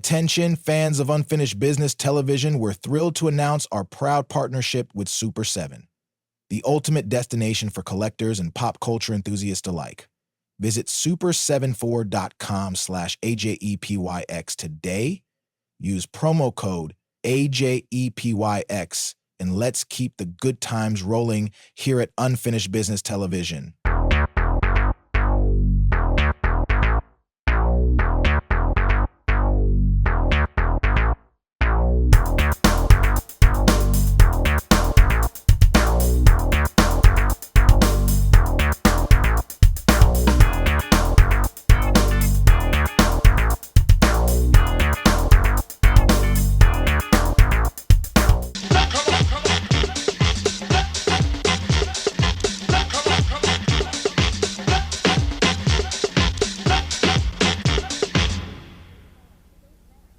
Attention, fans of Unfinished Business Television, we're thrilled to announce our proud partnership with Super 7, the ultimate destination for collectors and pop culture enthusiasts alike. Visit super74.com/AJEPYX today. Use promo code AJEPYX, and let's keep the good times rolling here at Unfinished Business Television.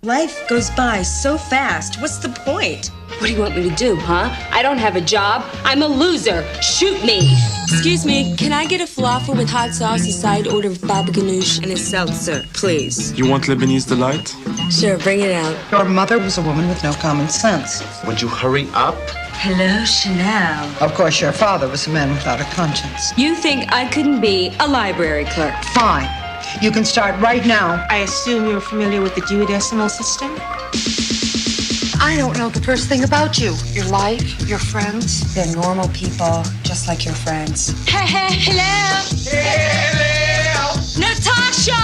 Life goes by so fast. What's the point? What do you want me to do, huh? I don't have a job. I'm a loser. Shoot me. Excuse me, can I get a falafel with hot sauce, a side order of baba ganoush, And a seltzer, please. You want Lebanese delight? Sure, bring it out. Your mother was a woman with no common sense. Would you hurry up? Hello, Chanel. Of course, your father was a man without a conscience. You think I couldn't be a library clerk? Fine. You can start right now. I assume you're familiar with the Dewey Decimal System? I don't know the first thing about you. Your life, your friends. They're normal people, just like your friends. Hello. Natasha!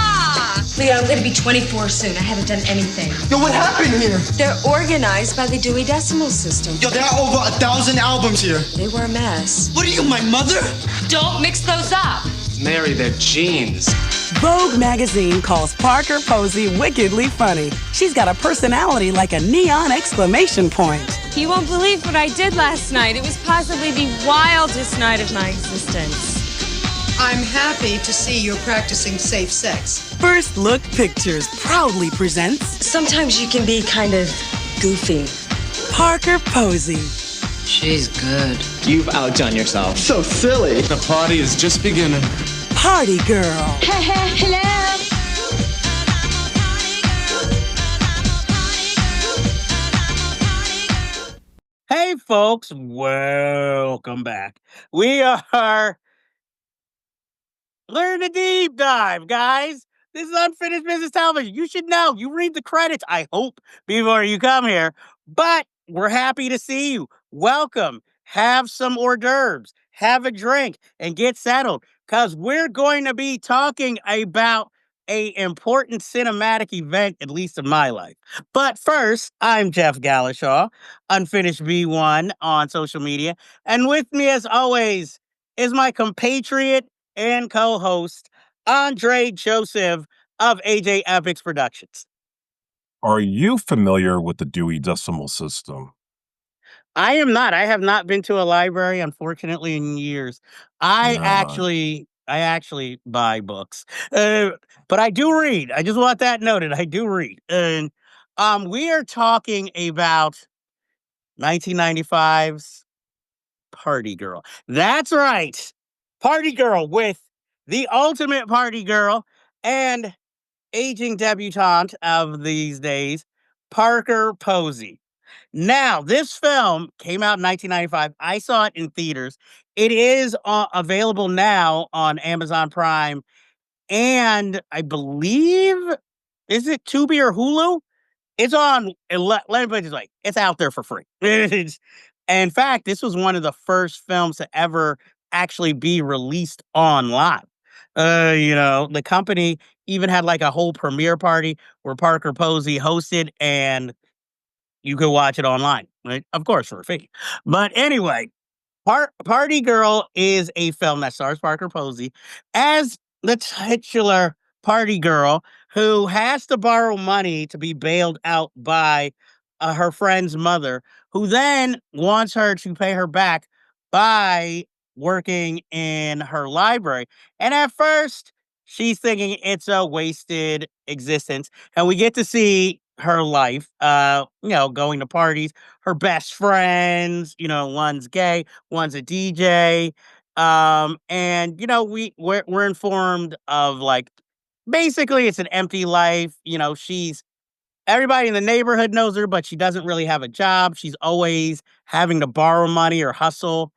Leo, I'm going to be 24 soon. I haven't done anything. Yo, what happened here? They're organized by the Dewey Decimal System. Yo, there are over 1,000 albums here. They were a mess. What are you, my mother? Don't mix those up. Mary, they're jeans. Vogue magazine calls Parker Posey wickedly funny. She's got a personality like a neon exclamation point. You won't believe what I did last night. It was possibly the wildest night of my existence. I'm happy to see you're practicing safe sex. First Look Pictures proudly presents Sometimes you can be kind of goofy. Parker Posey. She's good. You've outdone yourself. So silly. The party is just beginning. Party Girl. Hello. Hey, folks, welcome back. We are learning to deep dive, guys. This is Unfinished Business Television. You should know. You read the credits, I hope, before you come here. But we're happy to see you. Welcome. Have some hors d'oeuvres. Have a drink and get settled, because we're going to be talking about an important cinematic event, at least in my life. But first, I'm Jeff Galashaw, Unfinished B1 on social media. And with me, as always, is my compatriot and co-host, Andre Joseph of AJ Epics Productions. Are you familiar with the Dewey Decimal System? I am not. I have not been to a library, unfortunately, in years. I actually buy books, but I do read. I just want that noted. I do read, and we are talking about 1995's Party Girl. That's right, Party Girl, with the ultimate party girl and aging debutante of these days, Parker Posey. Now, this film came out in 1995. I saw it in theaters. It is available now on Amazon Prime, and I believe, is it Tubi or Hulu? It's on. Let me put it this way: it's out there for free. In fact, this was one of the first films to ever actually be released online. The company even had like a whole premiere party where Parker Posey hosted, and you could watch it online, right? Of course, for a fee. But anyway, Party Girl is a film that stars Parker Posey as the titular party girl who has to borrow money to be bailed out by her friend's mother, who then wants her to pay her back by working in her library. And at first, she's thinking it's a wasted existence. And we get to see her life, going to parties, her best friends, one's gay, one's a DJ. And we're informed of, like, basically it's an empty life. She's Everybody in the neighborhood knows her, but she doesn't really have a job. She's always having to borrow money or hustle.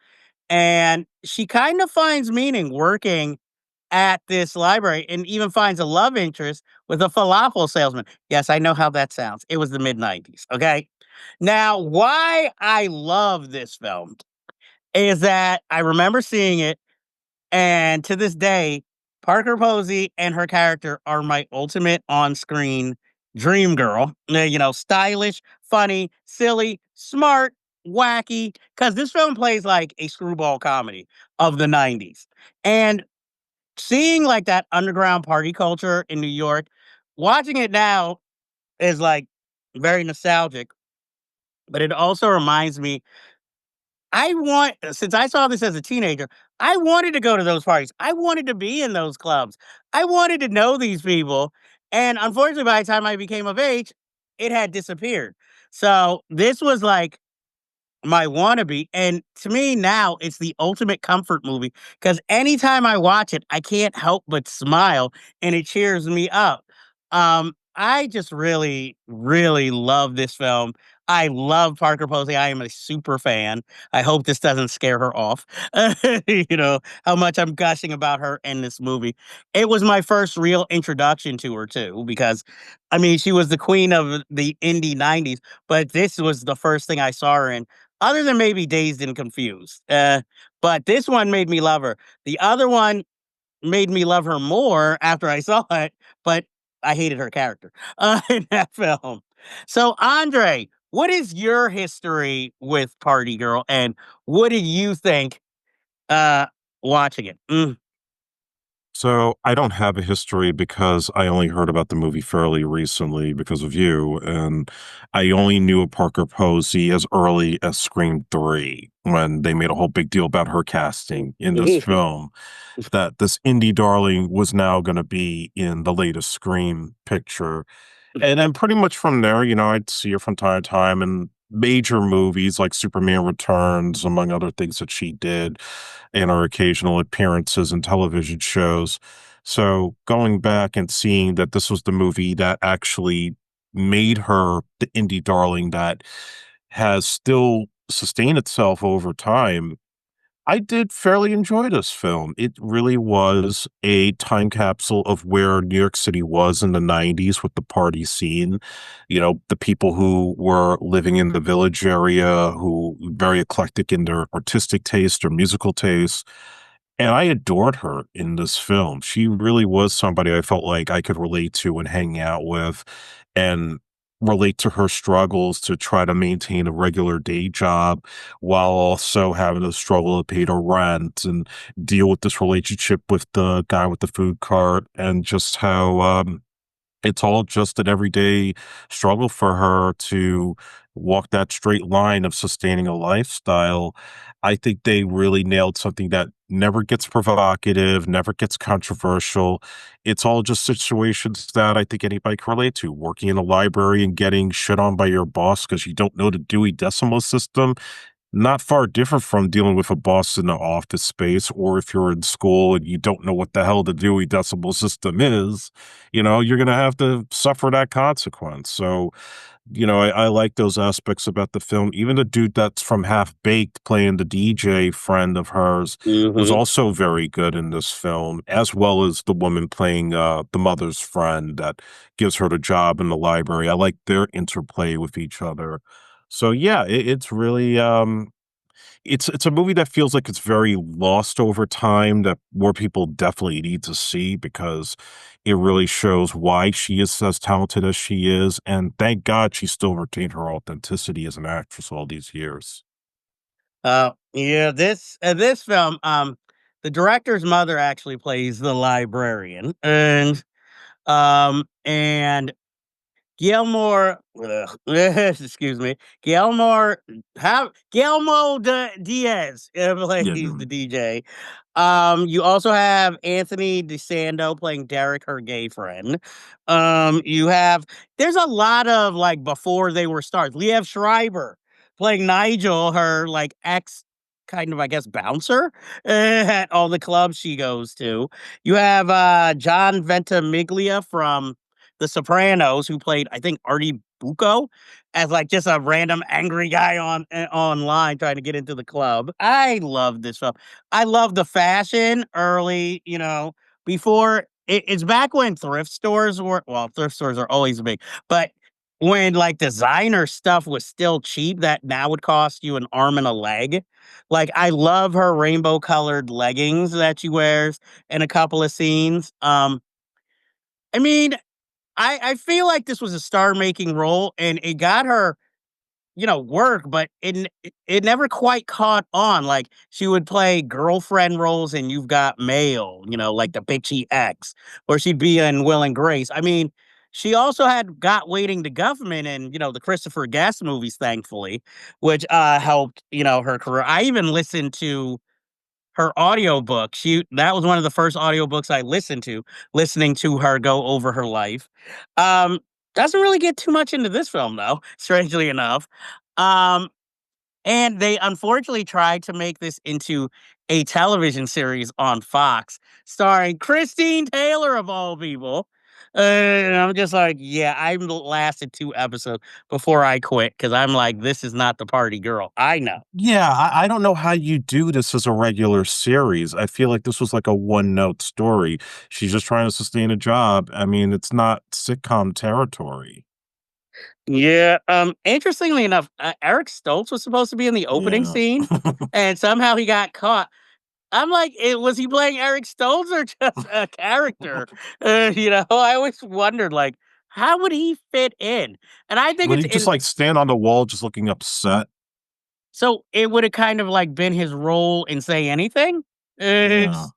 And she kind of finds meaning working at this library and even finds a love interest with a falafel salesman. Yes, I know how that sounds. It was the mid 90s. Okay. Now, why I love this film is that I remember seeing it, and to this day, Parker Posey and her character are my ultimate on screen dream girl. Stylish, funny, silly, smart, wacky, because this film plays like a screwball comedy of the 90s. And seeing like that underground party culture in New York, watching it now is like very nostalgic, but it also reminds me since I saw this as a teenager, I wanted to go to those parties. I wanted to be in those clubs. I wanted to know these people. And unfortunately, by the time I became of age, it had disappeared. So this was like my wannabe, and to me now, it's the ultimate comfort movie because anytime I watch it, I can't help but smile, and it cheers me up. I just really, really love this film. I love Parker Posey. I am a super fan. I hope this doesn't scare her off. How much I'm gushing about her in this movie. It was my first real introduction to her too, because I mean, she was the queen of the indie 90s, but this was the first thing I saw her in other than maybe Dazed and Confused. But this one made me love her. The other one made me love her more after I saw it, but I hated her character in that film. So, Andre, what is your history with Party Girl, and what did you think uh, watching it? So I don't have a history because I only heard about the movie fairly recently because of you, and I only knew of Parker Posey as early as Scream 3 when they made a whole big deal about her casting in this film, that this indie darling was now gonna be in the latest Scream picture. And then pretty much from there, I'd see her from time to time in major movies like Superman Returns, among other things that she did, and her occasional appearances in television shows. So going back and seeing that this was the movie that actually made her the indie darling that has still sustained itself over time, I did fairly enjoy this film. It really was a time capsule of where New York City was in the 90s with the party scene. The people who were living in the village area, who very eclectic in their artistic taste or musical taste. And I adored her in this film. She really was somebody I felt like I could relate to and hang out with and relate to her struggles to try to maintain a regular day job while also having to struggle to pay the rent and deal with this relationship with the guy with the food cart, and just how it's all just an everyday struggle for her to walk that straight line of sustaining a lifestyle. I think they really nailed something that never gets provocative, never gets controversial. It's all just situations that I think anybody can relate to. Working in a library and getting shit on by your boss because you don't know the Dewey Decimal System, not far different from dealing with a boss in the office space, or if you're in school and you don't know what the hell the Dewey Decimal System is, you're going to have to suffer that consequence. So, I like those aspects about the film. Even the dude that's from Half Baked playing the DJ friend of hers was Mhm. also very good in this film, as well as the woman playing the mother's friend that gives her the job in the library. I like their interplay with each other. So yeah, it's really it's a movie that feels like it's very lost over time that more people definitely need to see because it really shows why she is as talented as she is, and thank God she still retained her authenticity as an actress all these years. Yeah, this film, the director's mother actually plays the librarian, and Gilmore, excuse me, Gilmore, how Diaz Yeah, plays the DJ. You also have Anthony DeSando playing Derek, her gay friend. You have there's a lot of like before they were stars. Liev Schreiber playing Nigel, her like ex kind of I guess bouncer at all the clubs she goes to. You have John Ventimiglia from The Sopranos, who played, I think, Artie Bucco, as like just a random angry guy online trying to get into the club. I love this film. I love the fashion early, before it's back when thrift stores were, well, thrift stores are always big, but when like designer stuff was still cheap, that now would cost you an arm and a leg. Like I love her rainbow colored leggings that she wears in a couple of scenes. I mean, I feel like this was a star-making role, and it got her, work, but it never quite caught on. Like, she would play girlfriend roles in You've Got Mail, like the bitchy ex, or she'd be in Will and Grace. I mean, she also had Got Waiting to Government and, the Christopher Guest movies, thankfully, which, helped, her career. I even listened to her audiobook. That was one of the first audiobooks I listened to, listening to her go over her life. Um, doesn't really get too much into this film though, strangely enough. Um, and they unfortunately tried to make this into a television series on Fox, starring Christine Taylor of all people. And I'm just like, yeah, I lasted 2 episodes before I quit because I'm like, this is not the party girl. I know. Yeah, I don't know how you do this as a regular series. I feel like this was like a one-note story. She's just trying to sustain a job. I mean, it's not sitcom territory. Yeah. Interestingly enough, Eric Stoltz was supposed to be in the opening Yeah. scene, and somehow he got caught. I'm like, was he playing Eric Stoltz or just a character? I always wondered, like, how would he fit in? And I think Would he just like stand on the wall just looking upset? so it would have kind of like been his role in Say Anything. Yeah. It's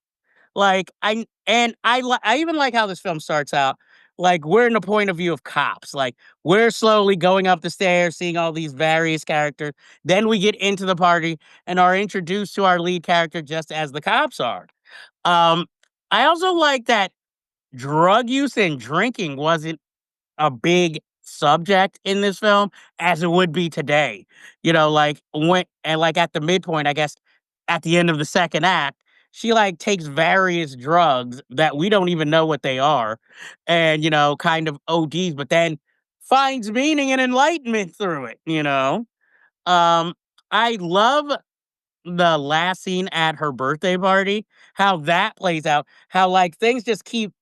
like I even like how this film starts out. Like we're in the point of view of cops. Like we're slowly going up the stairs, seeing all these various characters. Then we get into the party and are introduced to our lead character just as the cops are. Um, I also like that drug use and drinking wasn't a big subject in this film as it would be today. Like when and like at the midpoint, I guess at the end of the second act, she like takes various drugs that we don't even know what they are and kind of ODs, but then finds meaning and enlightenment through it. Um I love the last scene at her birthday party, how that plays out, how like things just keep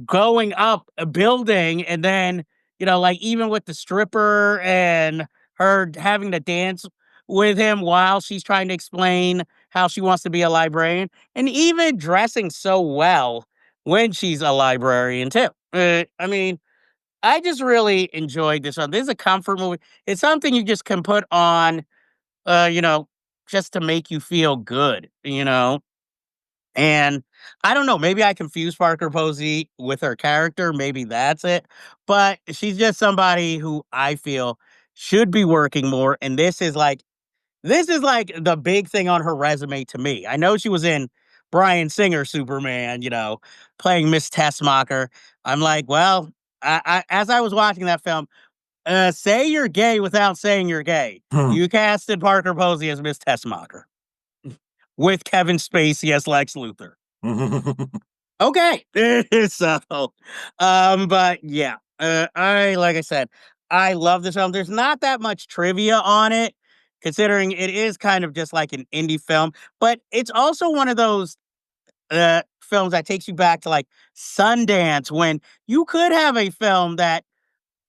going up a building and then, like even with the stripper and her having to dance with him while she's trying to explain how she wants to be a librarian and even dressing so well when she's a librarian too. I mean, I just really enjoyed this one. This is a comfort movie. It's something you just can put on, uh, you know, just to make you feel good. And I don't know, maybe I confuse Parker Posey with her character, maybe that's it, but she's just somebody who I feel should be working more, and this is like the big thing on her resume to me. I know she was in Bryan Singer Superman, playing Miss Tessmacher. I'm like, well, as I was watching that film, say you're gay without saying you're gay. You casted Parker Posey as Miss Tessmacher with Kevin Spacey as Lex Luthor. Okay. So, but yeah, like I said, I love this film. There's not that much trivia on it, considering it is kind of just like an indie film, but it's also one of those films that takes you back to like Sundance when you could have a film that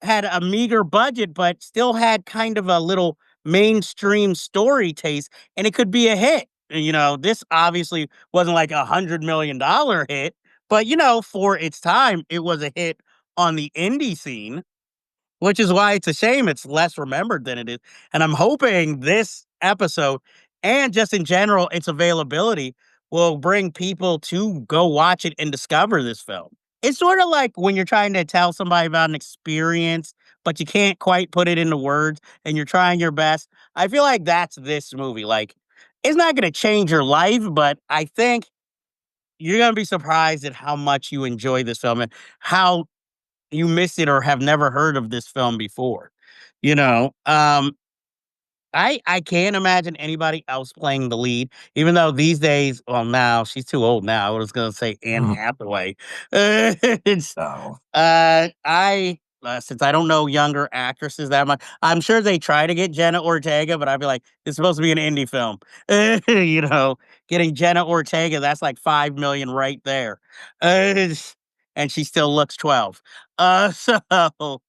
had a meager budget, but still had kind of a little mainstream story taste, and it could be a hit. This obviously wasn't like $100 million hit, but for its time, it was a hit on the indie scene, which is why it's a shame it's less remembered than it is. And I'm hoping this episode and just in general, its availability will bring people to go watch it and discover this film. It's sort of like when you're trying to tell somebody about an experience, but you can't quite put it into words and you're trying your best. I feel like that's this movie. Like, it's not going to change your life, but I think you're going to be surprised at how much you enjoy this film and how you miss it or have never heard of this film before. You know, um, I can't imagine anybody else playing the lead, even though these days, well, now she's too old now. I was gonna say Anne Hathaway. It's No. since I don't know younger actresses that much, I'm sure they try to get Jenna Ortega, but I'd be like, it's supposed to be an indie film. You know, getting Jenna Ortega, that's like 5 million right there. And she still looks 12. So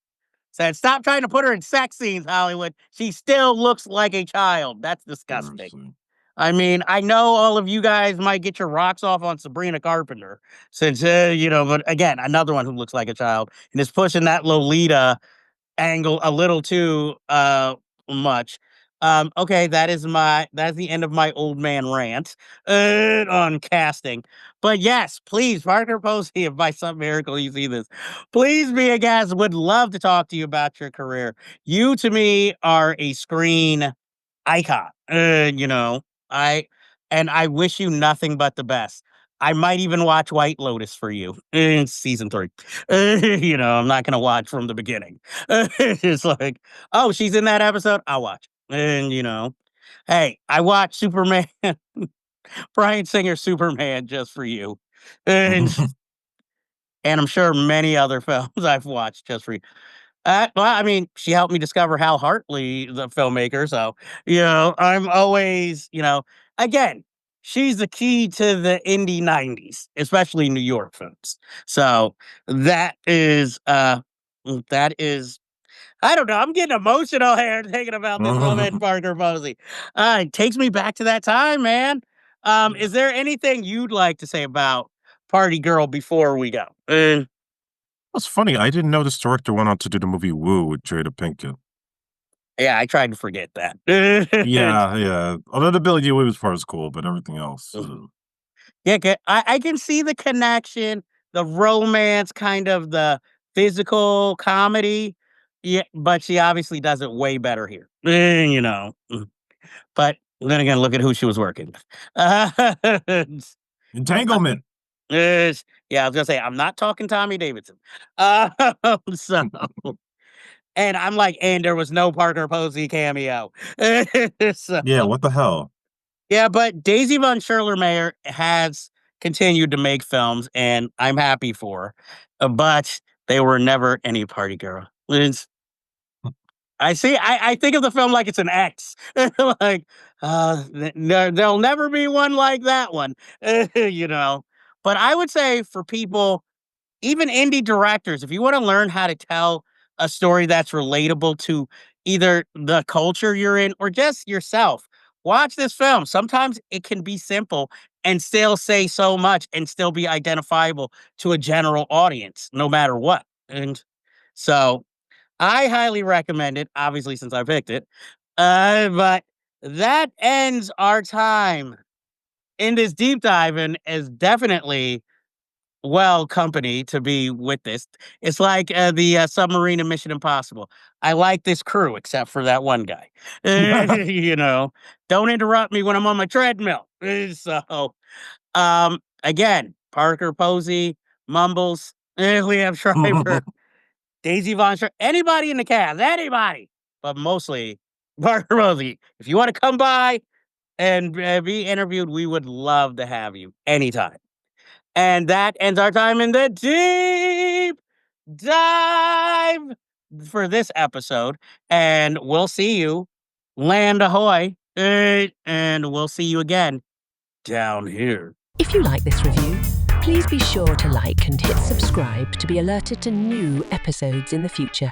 said, "Stop trying to put her in sex scenes, Hollywood. She still looks like a child." That's disgusting. Seriously. I mean, I know all of you guys might get your rocks off on Sabrina Carpenter, since but again, another one who looks like a child and is pushing that Lolita angle a little too much. Okay, that's the end of my old man rant on casting. But yes, please, Parker Posey, if by some miracle you see this, please be a guest. Would love to talk to you about your career. You to me are a screen icon. I wish you nothing but the best. I might even watch White Lotus for you in season 3. I'm not gonna watch from the beginning. It's like, oh, she's in that episode. I'll watch. And hey, I watched Superman, Bryan Singer Superman just for you, and and I'm sure many other films I've watched just for you. Well, I mean, she helped me discover Hal Hartley, the filmmaker. So, I'm always, again, she's the key to the indie 90s, especially New York films. So that is, I don't know. I'm getting emotional here thinking about this woman, Parker Posey. It takes me back to that time, man. Is there anything you'd like to say about Party Girl before we go? That's funny. I didn't know this director went on to do the movie Woo with Jada Pinkett. Yeah, I tried to forget that. Yeah. Although the Billy Dee Williams part is cool, but everything else. Yeah, I can see the connection, the romance, kind of the physical comedy. Yeah, but she obviously does it way better here. But then again, look at who she was working with. Entanglement. Yeah, I was gonna say I'm not talking Tommy Davidson. So, and I'm like, and there was no Parker Posey cameo. So, Yeah, what the hell? yeah, but Daisy von Schurler-Meyer has continued to make films, and I'm happy for her. But they were never any Party Girl. I see. I think of the film like it's an X. Like, there'll never be one like that one. But I would say for people, even indie directors, if you want to learn how to tell a story that's relatable to either the culture you're in or just yourself, watch this film. Sometimes it can be simple and still say so much and still be identifiable to a general audience, no matter what. And so I highly recommend it, obviously, since I picked it. But that ends our time in this deep dive and is definitely company to be with this. It's like the submarine in Mission Impossible. I like this crew, except for that one guy. Don't interrupt me when I'm on my treadmill. So, again, Parker Posey, Mumbles, Liam Schreiber, Daisy Von Schreiber, anybody in the cast, anybody, but mostly Parker Posey. If you want to come by and be interviewed, we would love to have you anytime. And that ends our time in the deep dive for this episode. And we'll see you, land ahoy, and we'll see you again down here. If you like this review, please be sure to like and hit subscribe to be alerted to new episodes in the future.